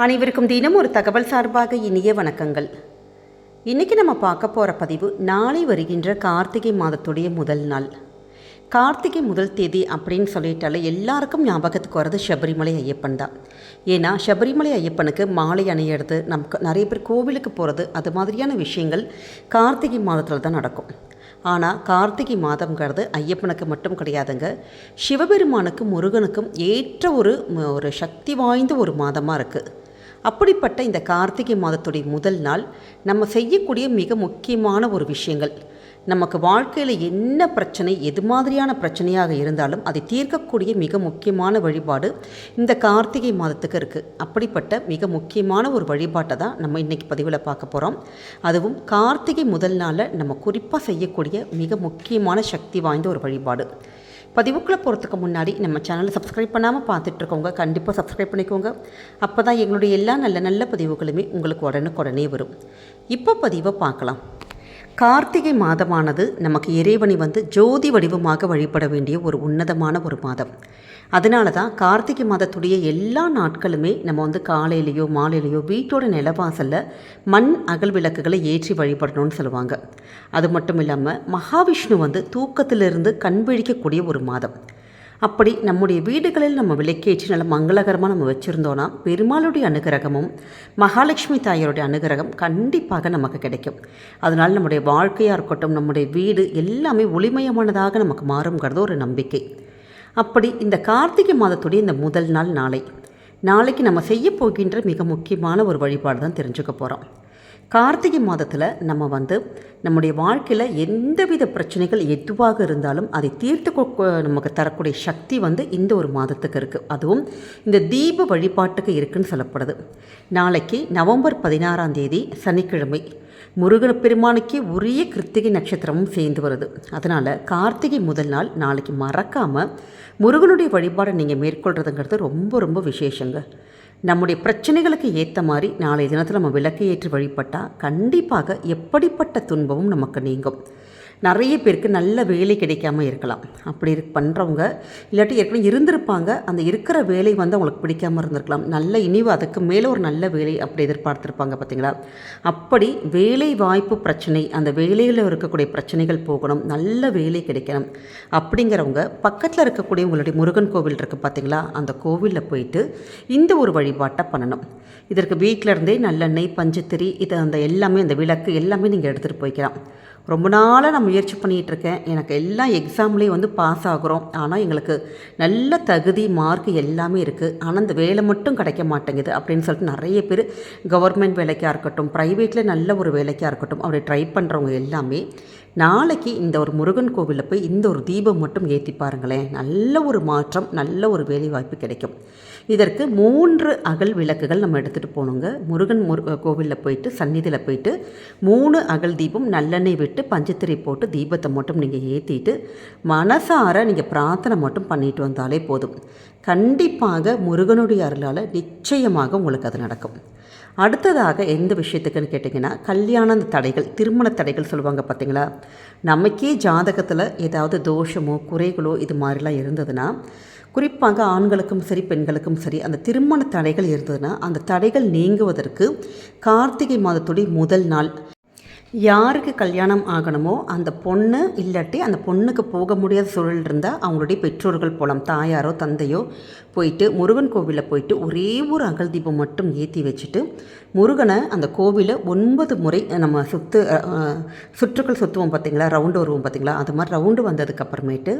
அனைவருக்கும் தினம் ஒரு தகவல் சார்பாக இனிய வணக்கங்கள். இன்றைக்கி நம்ம பார்க்க போகிற பதிவு நாளை வருகின்ற கார்த்திகை மாதத்துடைய முதல் நாள். கார்த்திகை முதல் தேதி அப்படின்னு சொல்லிட்டாலே எல்லாருக்கும் ஞாபகத்துக்கு வர்றது சபரிமலை ஐயப்பன் தான். ஏன்னா சபரிமலை ஐயப்பனுக்கு மாலை அணியிறது, நமக்கு நிறைய பேர் கோவிலுக்கு போகிறது, அது மாதிரியான விஷயங்கள் கார்த்திகை மாதத்தில் தான் நடக்கும். ஆனால் கார்த்திகை மாதம்ங்கிறது ஐயப்பனுக்கு மட்டும் கிடையாதுங்க, சிவபெருமானுக்கும் முருகனுக்கும் ஏற்ற ஒரு சக்தி வாய்ந்த ஒரு மாதமாக இருக்குது. அப்படிப்பட்ட இந்த கார்த்திகை மாதத்துடைய முதல் நாள் நம்ம செய்யக்கூடிய மிக முக்கியமான ஒரு விஷயங்கள், நமக்கு வாழ்க்கையில் என்ன பிரச்சனை, எது மாதிரியான பிரச்சனையாக இருந்தாலும் அதை தீர்க்கக்கூடிய மிக முக்கியமான வழிபாடு இந்த கார்த்திகை மாதத்துக்கு இருக்குது. அப்படிப்பட்ட மிக முக்கியமான ஒரு வழிபாட்டை தான் நம்ம இன்றைக்கி பதிவில் பார்க்க போகிறோம். அதுவும் கார்த்திகை முதல் நாளில் நம்ம குறிப்பாக செய்யக்கூடிய மிக முக்கியமான சக்தி வாய்ந்த ஒரு வழிபாடு. பதிவுக்குள்ளே போகிறதுக்கு முன்னாடி நம்ம சேனலை சப்ஸ்கிரைப் பண்ணாமல் பார்த்துட்ருக்கோங்க, கண்டிப்பாக சப்ஸ்கிரைப் பண்ணிக்கோங்க. அப்போ தான் எங்களுடைய எல்லா நல்ல நல்ல பதிவுகளுமே உங்களுக்கு உடனுக்குடனே வரும். இப்போ பதிவை பார்க்கலாம். கார்த்திகை மாதமானது நமக்கு இறைவனை ஜோதி வடிவமாக வழிபட வேண்டிய ஒரு உன்னதமான ஒரு மாதம். அதனால தான் கார்த்திகை மாதத்துடைய எல்லா நாட்களுமே நம்ம காலையிலையோ மாலையிலையோ வீட்டோட நிலவாசலில் மண் அகல் விளக்குகளை ஏற்றி வழிபடணும்னு சொல்லுவாங்க. அது மட்டும் இல்லாமல் மகாவிஷ்ணு தூக்கத்திலிருந்து கண் விழிக்கக்கூடிய ஒரு மாதம். அப்படி நம்முடைய வீடுகளில் நம்ம விளக்கேற்றி நல்ல மங்களகரமாக நம்ம வச்சுருந்தோன்னா பெருமாளுடைய அனுகிரகமும் மகாலட்சுமி தாயாருடைய அனுகிரகம் கண்டிப்பாக நமக்கு கிடைக்கும். அதனால் நம்முடைய வாழ்க்கையாக இருக்கட்டும், நம்முடைய வீடு எல்லாமே ஒளிமயமானதாக நமக்கு மாறுங்கிறது ஒரு நம்பிக்கை. அப்படி இந்த கார்த்திகை மாதத்துடைய இந்த முதல் நாள் நாளைக்கு நம்ம செய்ய போகின்ற மிக முக்கியமான ஒரு வழிபாடு தான் தெரிஞ்சுக்க போகிறோம். கார்த்திகை மாதத்தில் நம்ம நம்முடைய வாழ்க்கையில் எந்தவித பிரச்சனைகள் எதுவாக இருந்தாலும் அதை தீர்த்து நமக்கு தரக்கூடிய சக்தி இந்த ஒரு மாதத்துக்கு இருக்குது. அதுவும் இந்த தீப வழிபாட்டுக்கு இருக்குதுன்னு சொல்லப்படுது. நாளைக்கு நவம்பர் 16ஆம் தேதி சனிக்கிழமை, முருகன் பெருமானுக்கே உரிய கிருத்திகை நட்சத்திரமும் சேர்ந்து வருது. அதனால் கார்த்திகை முதல் நாள் நாளைக்கு மறக்காமல் முருகனுடைய வழிபாடை நீங்கள் மேற்கொள்கிறதுங்கிறது ரொம்ப ரொம்ப விசேஷங்க. நம்முடைய பிரச்சனைகளுக்கு ஏற்ற மாதிரி நாளைய தினத்தில் நம்ம விளக்கு ஏற்றி வழிபட்டால் கண்டிப்பாக எப்படிப்பட்ட துன்பமும் நமக்கு நீங்கும். நிறைய பேருக்கு நல்ல வேலை கிடைக்காமல் இருக்கலாம். அப்படி பண்ணுறவங்க இல்லாட்டி ஏற்கனவே இருந்திருப்பாங்க, அந்த இருக்கிற வேலை அவங்களுக்கு பிடிக்காமல் இருந்திருக்கலாம். நல்ல இனிவு அதுக்கு மேலே ஒரு நல்ல வேலை அப்படி எதிர்பார்த்துருப்பாங்க பார்த்தீங்களா. அப்படி வேலை வாய்ப்பு பிரச்சனை, அந்த வேலையில் இருக்கக்கூடிய பிரச்சனைகள் போகணும், நல்ல வேலை கிடைக்கணும் அப்படிங்கிறவங்க பக்கத்தில் இருக்கக்கூடிய உங்களுடைய முருகன் கோவில் இருக்குது பார்த்தீங்களா, அந்த கோவிலில் போயிட்டு இந்த ஒரு வழிபாட்டை பண்ணணும். இதற்கு வீட்டில் இருந்தே நல்லெண்ணெய், பஞ்சத்திரி, அந்த எல்லாமே, அந்த விளக்கு எல்லாமே நீங்கள் எடுத்துகிட்டு போய்க்கலாம். ரொம்ப நாளாக நான் முயற்சி பண்ணிகிட்ருக்கேன், எனக்கு எல்லா எக்ஸாம்லேயும் பாஸ் ஆகுறோம், ஆனால் எங்களுக்கு நல்ல தகுதி மார்க் எல்லாமே இருக்குது, ஆனால் இந்த வேலை மட்டும் கிடைக்க மாட்டேங்குது அப்படின்னு சொல்லிட்டு நிறைய பேர் கவர்மெண்ட் வேலைக்காக இருக்கட்டும், ப்ரைவேட்டில் நல்ல ஒரு வேலைக்காக இருக்கட்டும், அப்படி ட்ரை பண்ணுறவங்க எல்லாமே நாளைக்கு இந்த ஒரு முருகன் கோவிலில் போய் இந்த ஒரு தீபம் மட்டும் ஏற்றி பாருங்களேன். நல்ல ஒரு மாற்றம், நல்ல ஒரு வேலை வாய்ப்பு கிடைக்கும். இதற்கு 3 அகல் விளக்குகள் நம்ம எடுத்துகிட்டு போகணுங்க. முருகன் கோவிலில் போயிட்டு சந்நிதியில் போயிட்டு 3 அகல் தீபம் நல்லெண்ணெய் விட்டு பஞ்சத்திரை போட்டு தீபத்தை மட்டும் நீங்கள் ஏற்றிட்டு மனசார நீங்கள் பிரார்த்தனை மட்டும் பண்ணிட்டு வந்தாலே போதும். கண்டிப்பாக முருகனுடைய அருளால் நிச்சயமாக உங்களுக்கு அது நடக்கும். அடுத்ததாக எந்த விஷயத்துக்குன்னு கேட்டிங்கன்னா, கல்யாண தடைகள், திருமண தடைகள் சொல்லுவாங்க பார்த்தீங்களா. நமக்கே ஜாதகத்தில் ஏதாவது தோஷமோ குறைகளோ இது மாதிரிலாம் இருந்ததுன்னா, குறிப்பாக ஆண்களுக்கும் சரி பெண்களுக்கும் சரி அந்த திருமண தடைகள் இருந்ததுன்னா அந்த தடைகள் நீங்குவதற்கு கார்த்திகை மாதத்துடைய முதல் நாள் யாருக்கு கல்யாணம் ஆகணுமோ அந்த பொண்ணு இல்லாட்டி அந்த பொண்ணுக்கு போக முடியாத சூழல் இருந்தால் அவங்களுடைய பெற்றோர்கள் போகலாம், தாயாரோ தந்தையோ போயிட்டு முருகன் கோவிலில் போயிட்டு ஒரே ஒரு அகல் தீபம் மட்டும் ஏற்றி வச்சுட்டு முருகனை அந்த கோவிலை 9 முறை நம்ம சுற்றுக்கள் சுற்றுவோம் பார்த்தீங்களா, ரவுண்டு வருவோம் பார்த்தீங்களா, அது மாதிரி ரவுண்டு வந்ததுக்கப்புறமேட்டு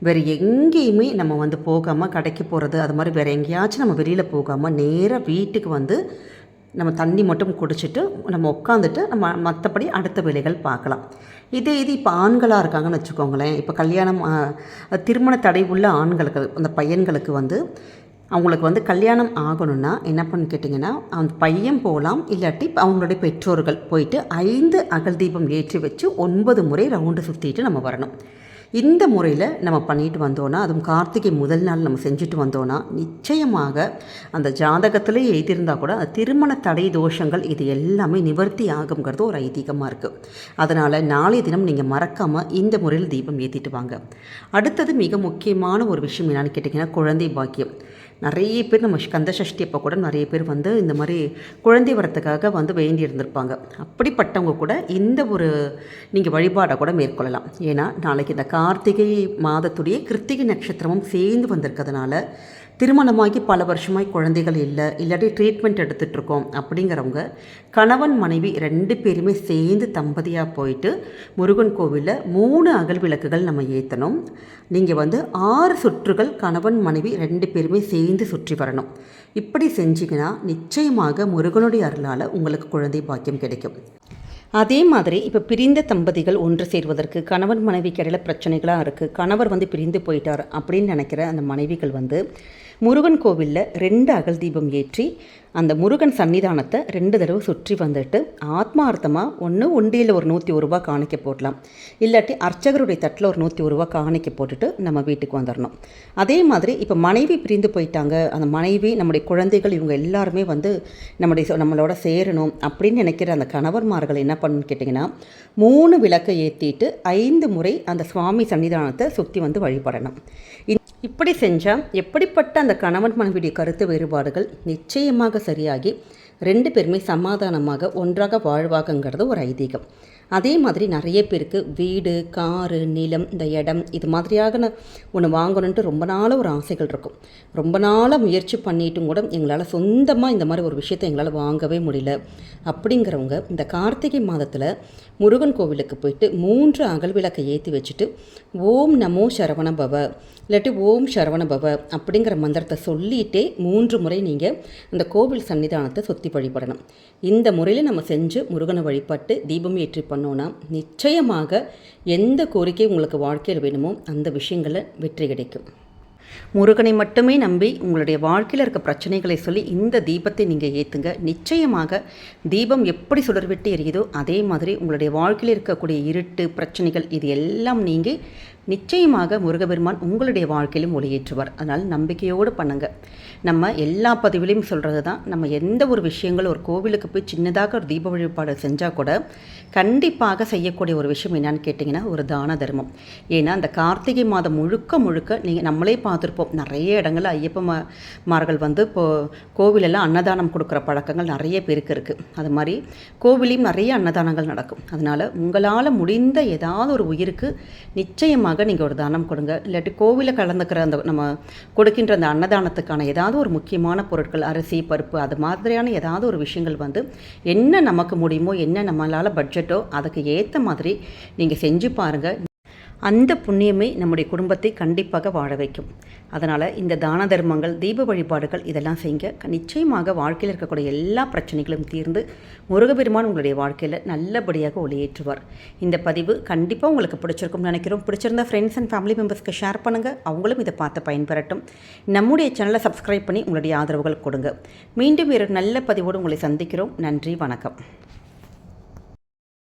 வேறு எங்கேயுமே நம்ம போகாமல் கடைக்கு போகிறது, அது மாதிரி வேறு எங்கேயாச்சும் நம்ம வெளியில் போகாமல் நேராக வீட்டுக்கு நம்ம தண்ணி மட்டும் குடிச்சிட்டு நம்ம உட்காந்துட்டு நம்ம மற்றபடி அடுத்த வேலைகள் பார்க்கலாம். இது இப்போ ஆண்களாக இருக்காங்கன்னு வச்சுக்கோங்களேன். இப்போ கல்யாணம் திருமண தடை உள்ள ஆண்களுக்கு, அந்த பையன்களுக்கு அவங்களுக்கு கல்யாணம் ஆகணும்னா என்ன பண்ணு கேட்டிங்கன்னா, அந்த பையன் போகலாம், இல்லாட்டி அவங்களுடைய பெற்றோர்கள் போயிட்டு 5 அகல் தீபம் ஏற்றி வச்சு 9 முறை ரவுண்டு சுற்றிட்டு நம்ம வரணும். இந்த முறையில் நம்ம பண்ணிட்டு வந்தோன்னா, அதுவும் கார்த்திகை முதல் நாள் நம்ம செஞ்சுட்டு வந்தோன்னா நிச்சயமாக அந்த ஜாதகத்திலே எழுதியிருந்தால் கூட திருமண தடை தோஷங்கள் இது எல்லாமே நிவர்த்தி ஆகுங்கிறது ஒரு ஐதீகமாக இருக்குது. அதனால் நாளைய தினம் நீங்கள் மறக்காமல் இந்த முறையில் தீபம் ஏற்றிட்டு வாங்க. அடுத்தது மிக முக்கியமான ஒரு விஷயம் என்னென்னு கேட்டிங்கன்னா, குழந்தை பாக்கியம். நிறைய பேர் நம்ம கந்த சஷ்டி அப்போ கூட நிறைய பேர் வந்து இந்த மாதிரி குழந்தை வரத்துக்காக வந்து வேண்டி இருந்திருப்பாங்க. அப்படிப்பட்டவங்க கூட இந்த ஒரு நீங்கள் வழிபாடை கூட மேற்கொள்ளலாம். ஏன்னா நாளைக்கு இந்த கார்த்திகை மாதத்துடைய கிருத்திகை நட்சத்திரமும் சேர்ந்து வந்திருக்கிறதுனால திருமணமாகி பல வருஷமாய் குழந்தைகள் இல்லாட்டி ட்ரீட்மெண்ட் எடுத்துகிட்ருக்கோம் அப்படிங்கிறவங்க கணவன் மனைவி 2 பேருமே சேர்ந்து தம்பதியாக போயிட்டு முருகன் கோவிலில் 3 அகல் விளக்குகள் நம்ம ஏற்றணும். நீங்கள் வந்து 6 சுற்றுகள் கணவன் மனைவி 2 பேருமே சேர்ந்து சுற்றி வரணும். இப்படி செஞ்சிங்கன்னா நிச்சயமாக முருகனுடைய அருளால் உங்களுக்கு குழந்தை பாக்கியம் கிடைக்கும். அதே மாதிரி இப்போ பிரிந்த தம்பதிகள் ஒன்று சேர்வதற்கு கணவன் மனைவிக்கு இடையில பிரச்சனைகளாக இருக்குது, கணவர் வந்து பிரிந்து போயிட்டார் அப்படின்னு நினைக்கிற அந்த மனைவிகள் வந்து முருகன் கோவிலில் 2 அகல் தீபம் ஏற்றி அந்த முருகன் சன்னிதானத்தை 2 தடவை சுற்றி வந்துட்டு ஆத்மார்த்தமாக ஒன்று உண்டியில் ஒரு 101 ரூபா காணிக்க போடலாம், இல்லாட்டி அர்ச்சகருடைய தட்டில் ஒரு 101 ரூபா காணிக்க போட்டுட்டு நம்ம வீட்டுக்கு வந்துடணும். அதே மாதிரி இப்போ மனைவி பிரிந்து போயிட்டாங்க, அந்த மனைவி நம்முடைய குழந்தைகள் இவங்க எல்லாருமே வந்து நம்மளோட சேரணும் அப்படின்னு நினைக்கிற அந்த கணவன்மார்கள் என்ன பண்ணணும்னு கேட்டிங்கன்னா 3 விளக்கை ஏற்றிட்டு 5 முறை அந்த சுவாமி சன்னிதானத்தை சுற்றி வந்து வழிபடணும். இப்படி செஞ்சால் எப்படிப்பட்ட அந்த கணவன் மனைவியுடைய கருத்து வேறுபாடுகள் நிச்சயமாக சரியாகி 2 பேருமே சமாதானமாக ஒன்றாக வாழ்வாகங்கிறது ஒரு ஐதீகம். அதே மாதிரி நிறைய பேருக்கு வீடு, காரு, நிலம், இந்த இடம் இது மாதிரியாக ஒன்று வாங்கணுன்ட்டு ரொம்ப நாளாக ஒரு ஆசைகள் இருக்கும். ரொம்ப நாளாக முயற்சி பண்ணிட்டும் கூட எங்களால் சொந்தமாக இந்த மாதிரி ஒரு விஷயத்தை எங்களால் வாங்கவே முடியல அப்படிங்கிறவங்க இந்த கார்த்திகை மாதத்தில் முருகன் கோவிலுக்கு போயிட்டு 3 அகல் விளக்கை ஏற்றி வச்சுட்டு ஓம் நமோ சரவண பவ இல்லாட்டி ஓம் சரவண பவ அப்படிங்கிற மந்திரத்தை சொல்லிகிட்டே 3 முறை நீங்கள் அந்த கோவில் சன்னிதானத்தை சுற்றி வழிபடணும். இந்த முறையில் நம்ம செஞ்சு முருகனை வழிபட்டு தீபம் ஏற்றி பண்ணோன்னா நிச்சயமாக எந்த கோரிக்கை உங்களுக்கு வாழ்க்கையில் வேணுமோ அந்த விஷயங்களில் வெற்றி கிடைக்கும். முருகனை மட்டுமே நம்பி உங்களுடைய வாழ்க்கையில் இருக்க பிரச்சனைகளை சொல்லி இந்த தீபத்தை நீங்கள் ஏற்றுங்க. நிச்சயமாக தீபம் எப்படி சுடர்விட்டு எரியுதோ அதே மாதிரி உங்களுடைய வாழ்க்கையில் இருக்கக்கூடிய இருட்டு பிரச்சனைகள் இது எல்லாம் நீங்கி நிச்சயமாக முருகபெருமான் உங்களுடைய வாழ்க்கையிலும் ஒளியேற்றுவார். அதனால் நம்பிக்கையோடு பண்ணுங்கள். நம்ம எல்லா பதிவிலையும் சொல்கிறது தான், நம்ம எந்த ஒரு விஷயங்கள் ஒரு கோவிலுக்கு போய் சின்னதாக ஒரு தீப வழிபாடு செஞ்சால் கூட கண்டிப்பாக செய்யக்கூடிய ஒரு விஷயம் என்னன்னு கேட்டிங்கன்னா ஒரு தான தர்மம். ஏன்னா அந்த கார்த்திகை மாதம் முழுக்க நீங்கள் நம்மளே பார்த்துருப்போம், நிறைய இடங்களில் ஐயப்பமார்கள் வந்து இப்போது கோவிலெல்லாம் அன்னதானம் கொடுக்குற பழக்கங்கள் நிறைய பேருக்கு இருக்குது. அது மாதிரி கோவிலையும் நிறைய அன்னதானங்கள் நடக்கும். அதனால் உங்களால் முடிந்த ஏதாவது ஒரு உயிருக்கு நிச்சயமாக நீங்கள் ஒரு தானம் கொடுங்க. இல்லாட்டி கோவிலில் கலந்துக்கிற அந்த நம்ம கொடுக்கின்ற அந்த அன்னதானத்துக்கான ஏதாவது ஒரு முக்கியமான பொருட்கள், அரிசி, பருப்பு, அது மாதிரியான ஏதாவது ஒரு விஷயங்கள் வந்து என்ன நமக்கு முடியுமோ, என்ன நம்மளால் பட்ஜெட்டோ அதுக்கு ஏற்ற மாதிரி நீங்கள் செஞ்சு பாருங்கள். அந்த புண்ணியமே நம்முடைய குடும்பத்தை கண்டிப்பாக வாழ வைக்கும். அதனால் இந்த தான தர்மங்கள், தீப வழிபாடுகள் இதெல்லாம் செய்ய நிச்சயமாக வாழ்க்கையில் இருக்கக்கூடிய எல்லா பிரச்சனைகளும் தீர்ந்து முருகபெருமான் உங்களுடைய வாழ்க்கையில் நல்லபடியாக ஒளியேற்றுவார். இந்த பதிவு கண்டிப்பாக உங்களுக்கு பிடிச்சிருக்கும்னு நினைக்கிறோம். பிடிச்சிருந்தா ஃப்ரெண்ட்ஸ் அண்ட் ஃபேமிலி மெம்பர்ஸ்க்கு ஷேர் பண்ணுங்கள், அவங்களும் இதை பார்த்து பயன்பெறட்டும். நம்முடைய சேனலை சப்ஸ்கிரைப் பண்ணி உங்களுடைய ஆதரவுகள் கொடுங்க. மீண்டும் வேறு நல்ல பதிவோடு உங்களை சந்திக்கிறோம். நன்றி, வணக்கம்.